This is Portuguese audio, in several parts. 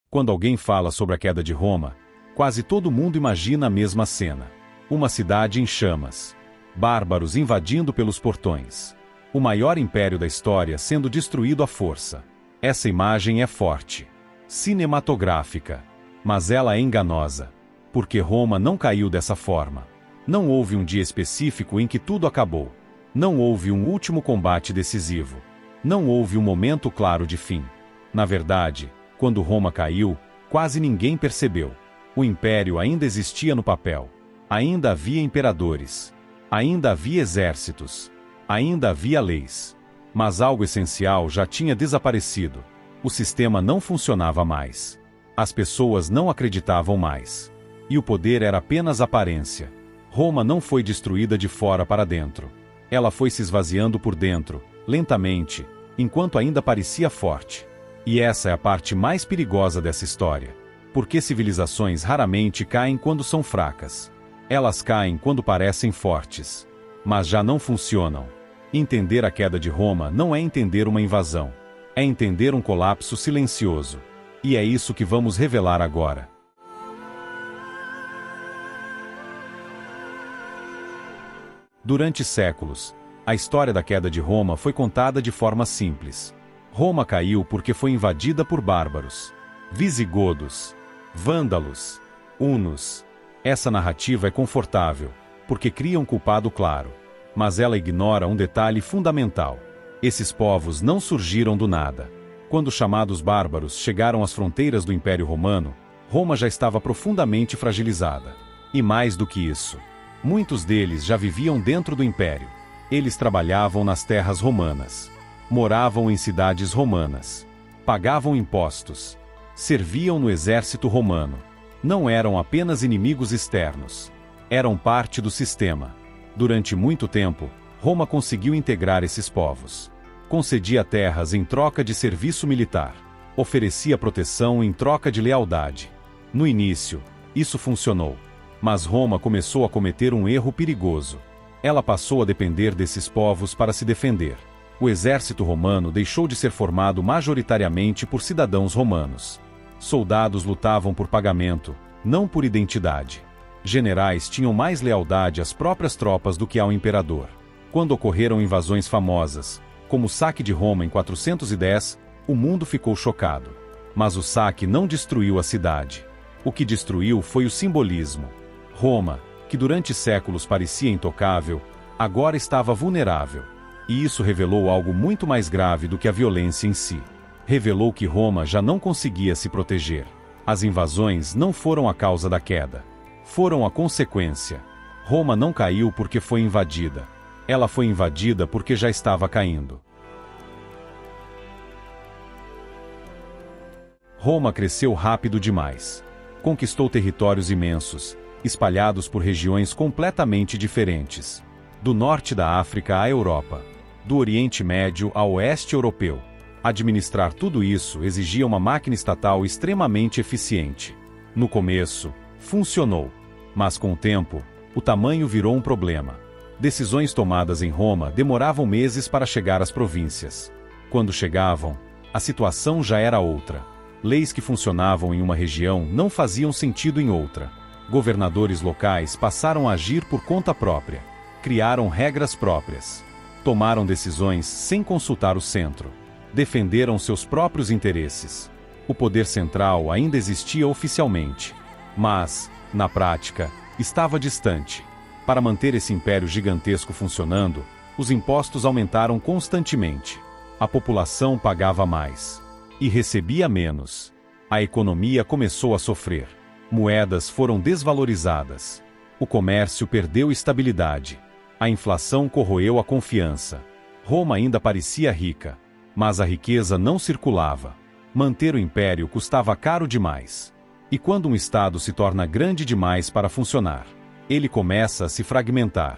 Quando alguém fala sobre a queda de Roma, quase todo mundo imagina a mesma cena. Uma cidade em chamas. Bárbaros invadindo pelos portões. O maior império da história sendo destruído à força. Essa imagem é forte, cinematográfica, mas ela é enganosa. Porque Roma não caiu dessa forma. Não houve um dia específico em que tudo acabou. Não houve um último combate decisivo. Não houve um momento claro de fim. Na verdade, quando Roma caiu, quase ninguém percebeu. O império ainda existia no papel. Ainda havia imperadores. Ainda havia exércitos. Ainda havia leis. Mas algo essencial já tinha desaparecido. O sistema não funcionava mais. As pessoas não acreditavam mais. E o poder era apenas aparência. Roma não foi destruída de fora para dentro. Ela foi se esvaziando por dentro, lentamente, enquanto ainda parecia forte. E essa é a parte mais perigosa dessa história. Porque civilizações raramente caem quando são fracas. Elas caem quando parecem fortes. Mas já não funcionam. Entender a queda de Roma não é entender uma invasão. É entender um colapso silencioso. E é isso que vamos revelar agora. Durante séculos, a história da queda de Roma foi contada de forma simples. Roma caiu porque foi invadida por bárbaros, visigodos, vândalos, hunos. Essa narrativa é confortável, porque cria um culpado claro. Mas ela ignora um detalhe fundamental. Esses povos não surgiram do nada. Quando os chamados bárbaros chegaram às fronteiras do Império Romano, Roma já estava profundamente fragilizada. E mais do que isso, muitos deles já viviam dentro do Império. Eles trabalhavam nas terras romanas. Moravam em cidades romanas. Pagavam impostos. Serviam no exército romano. Não eram apenas inimigos externos. Eram parte do sistema. Durante muito tempo, Roma conseguiu integrar esses povos. Concedia terras em troca de serviço militar. Oferecia proteção em troca de lealdade. No início, isso funcionou. Mas Roma começou a cometer um erro perigoso. Ela passou a depender desses povos para se defender. O exército romano deixou de ser formado majoritariamente por cidadãos romanos. Soldados lutavam por pagamento, não por identidade. Generais tinham mais lealdade às próprias tropas do que ao imperador. Quando ocorreram invasões famosas, como o saque de Roma em 410, o mundo ficou chocado. Mas o saque não destruiu a cidade. O que destruiu foi o simbolismo. Roma, que durante séculos parecia intocável, agora estava vulnerável. E isso revelou algo muito mais grave do que a violência em si. Revelou que Roma já não conseguia se proteger. As invasões não foram a causa da queda. Foram a consequência. Roma não caiu porque foi invadida. Ela foi invadida porque já estava caindo. Roma cresceu rápido demais. Conquistou territórios imensos, espalhados por regiões completamente diferentes. Do norte da África à Europa. Do Oriente Médio ao Oeste Europeu. Administrar tudo isso exigia uma máquina estatal extremamente eficiente. No começo, funcionou. Mas com o tempo, o tamanho virou um problema. Decisões tomadas em Roma demoravam meses para chegar às províncias. Quando chegavam, a situação já era outra. Leis que funcionavam em uma região não faziam sentido em outra. Governadores locais passaram a agir por conta própria. Criaram regras próprias. Tomaram decisões sem consultar o centro. Defenderam seus próprios interesses. O poder central ainda existia oficialmente. Mas, na prática, estava distante. Para manter esse império gigantesco funcionando, os impostos aumentaram constantemente. A população pagava mais. E recebia menos. A economia começou a sofrer. Moedas foram desvalorizadas. O comércio perdeu estabilidade. A inflação corroeu a confiança. Roma ainda parecia rica. Mas a riqueza não circulava. Manter o império custava caro demais. E quando um estado se torna grande demais para funcionar, ele começa a se fragmentar.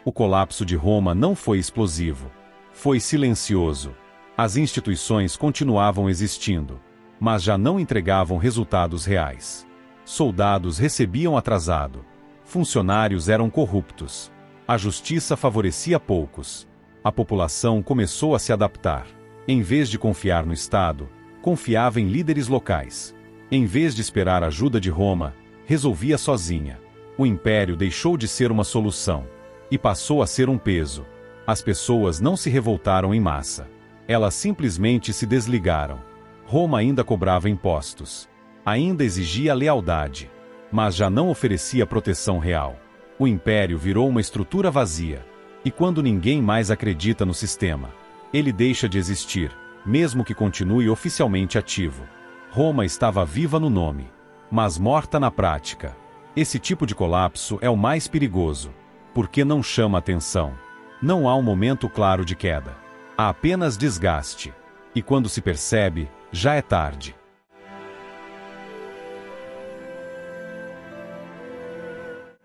O colapso de Roma não foi explosivo. Foi silencioso. As instituições continuavam existindo, mas já não entregavam resultados reais. Soldados recebiam atrasado. Funcionários eram corruptos. A justiça favorecia poucos. A população começou a se adaptar. Em vez de confiar no Estado, confiava em líderes locais. Em vez de esperar a ajuda de Roma, resolvia sozinha. O império deixou de ser uma solução e passou a ser um peso. As pessoas não se revoltaram em massa. Elas simplesmente se desligaram. Roma ainda cobrava impostos. Ainda exigia lealdade. Mas já não oferecia proteção real. O império virou uma estrutura vazia. E quando ninguém mais acredita no sistema, ele deixa de existir, mesmo que continue oficialmente ativo. Roma estava viva no nome, mas morta na prática. Esse tipo de colapso é o mais perigoso, porque não chama atenção. Não há um momento claro de queda. Há apenas desgaste. E quando se percebe, já é tarde.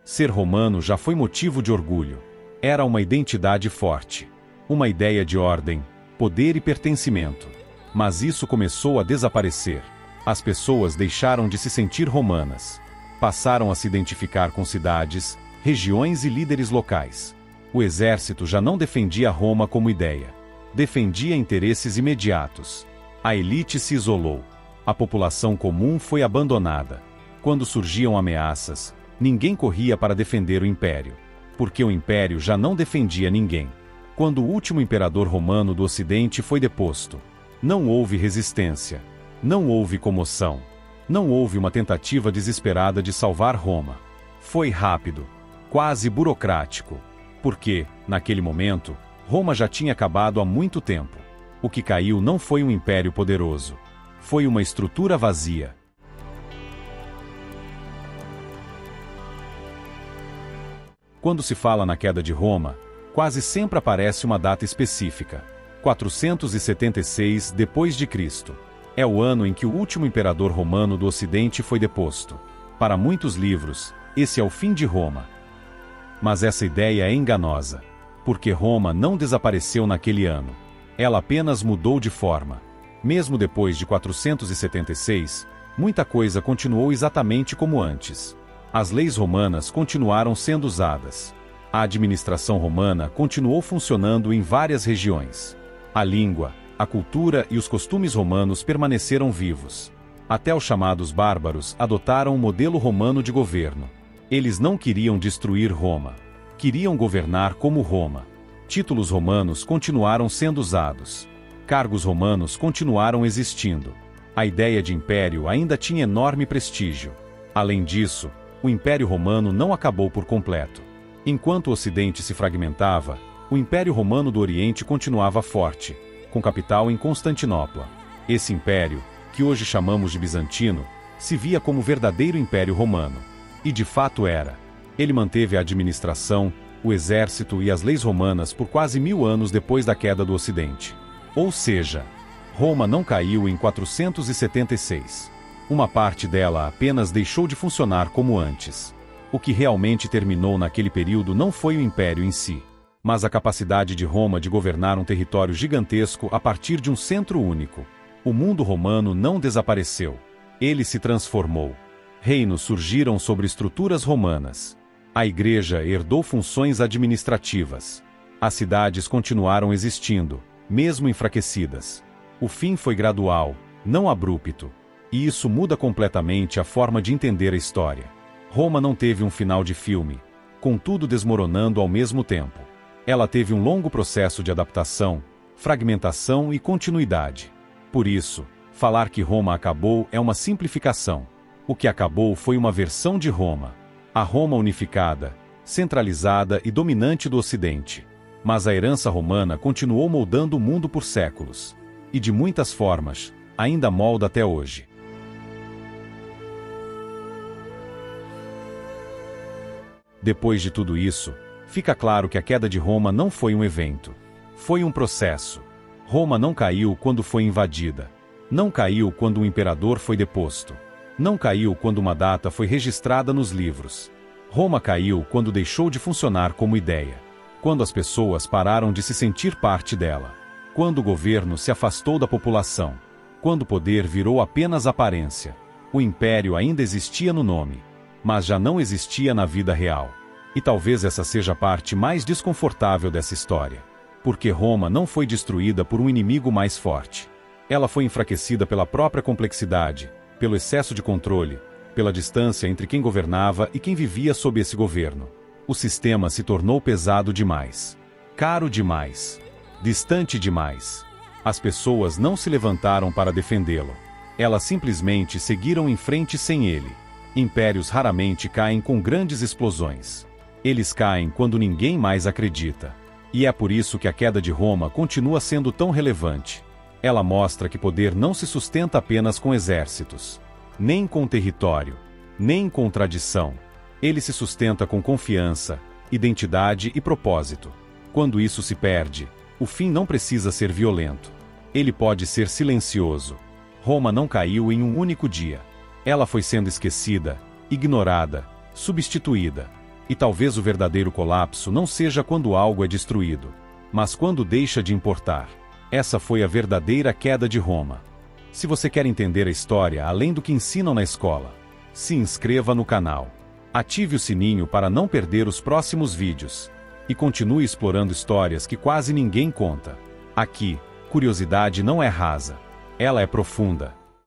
Ser romano já foi motivo de orgulho. Era uma identidade forte. Uma ideia de ordem, poder e pertencimento. Mas isso começou a desaparecer. As pessoas deixaram de se sentir romanas. Passaram a se identificar com cidades, regiões e líderes locais. O exército já não defendia Roma como ideia. Defendia interesses imediatos. A elite se isolou. A população comum foi abandonada. Quando surgiam ameaças, ninguém corria para defender o império. Porque o império já não defendia ninguém. Quando o último imperador romano do Ocidente foi deposto, não houve resistência. Não houve comoção. Não houve uma tentativa desesperada de salvar Roma. Foi rápido, quase burocrático. Porque, naquele momento, Roma já tinha acabado há muito tempo. O que caiu não foi um império poderoso. Foi uma estrutura vazia. Quando se fala na queda de Roma, quase sempre aparece uma data específica. 476 d.C. É o ano em que o último imperador romano do Ocidente foi deposto. Para muitos livros, esse é o fim de Roma. Mas essa ideia é enganosa. Porque Roma não desapareceu naquele ano. Ela apenas mudou de forma. Mesmo depois de 476, muita coisa continuou exatamente como antes. As leis romanas continuaram sendo usadas. A administração romana continuou funcionando em várias regiões. A língua, a cultura e os costumes romanos permaneceram vivos. Até os chamados bárbaros adotaram o modelo romano de governo. Eles não queriam destruir Roma. Queriam governar como Roma. Títulos romanos continuaram sendo usados. Cargos romanos continuaram existindo. A ideia de império ainda tinha enorme prestígio. Além disso, o Império Romano não acabou por completo. Enquanto o Ocidente se fragmentava, o Império Romano do Oriente continuava forte, com capital em Constantinopla. Esse império, que hoje chamamos de bizantino, se via como verdadeiro Império Romano. E de fato era. Ele manteve a administração, o exército e as leis romanas por quase 1000 anos depois da queda do Ocidente. Ou seja, Roma não caiu em 476. Uma parte dela apenas deixou de funcionar como antes. O que realmente terminou naquele período não foi o império em si, mas a capacidade de Roma de governar um território gigantesco a partir de um centro único. O mundo romano não desapareceu. Ele se transformou. Reinos surgiram sobre estruturas romanas. A igreja herdou funções administrativas. As cidades continuaram existindo, mesmo enfraquecidas. O fim foi gradual, não abrupto. E isso muda completamente a forma de entender a história. Roma não teve um final de filme, contudo desmoronando ao mesmo tempo. Ela teve um longo processo de adaptação, fragmentação e continuidade. Por isso, falar que Roma acabou é uma simplificação. O que acabou foi uma versão de Roma. A Roma unificada, centralizada e dominante do Ocidente. Mas a herança romana continuou moldando o mundo por séculos. E de muitas formas, ainda molda até hoje. Depois de tudo isso, fica claro que a queda de Roma não foi um evento. Foi um processo. Roma não caiu quando foi invadida. Não caiu quando um imperador foi deposto. Não caiu quando uma data foi registrada nos livros. Roma caiu quando deixou de funcionar como ideia. Quando as pessoas pararam de se sentir parte dela. Quando o governo se afastou da população. Quando o poder virou apenas aparência. O império ainda existia no nome, mas já não existia na vida real. E talvez essa seja a parte mais desconfortável dessa história. Porque Roma não foi destruída por um inimigo mais forte. Ela foi enfraquecida pela própria complexidade, pelo excesso de controle, pela distância entre quem governava e quem vivia sob esse governo. O sistema se tornou pesado demais, caro demais, distante demais. As pessoas não se levantaram para defendê-lo. Elas simplesmente seguiram em frente sem ele. Impérios raramente caem com grandes explosões. Eles caem quando ninguém mais acredita. E é por isso que a queda de Roma continua sendo tão relevante. Ela mostra que poder não se sustenta apenas com exércitos, nem com território, nem com tradição. Ele se sustenta com confiança, identidade e propósito. Quando isso se perde, o fim não precisa ser violento. Ele pode ser silencioso. Roma não caiu em um único dia. Ela foi sendo esquecida, ignorada, substituída. E talvez o verdadeiro colapso não seja quando algo é destruído, mas quando deixa de importar. Essa foi a verdadeira queda de Roma. Se você quer entender a história além do que ensinam na escola, se inscreva no canal. Ative o sininho para não perder os próximos vídeos. E continue explorando histórias que quase ninguém conta. Aqui, curiosidade não é rasa. Ela é profunda.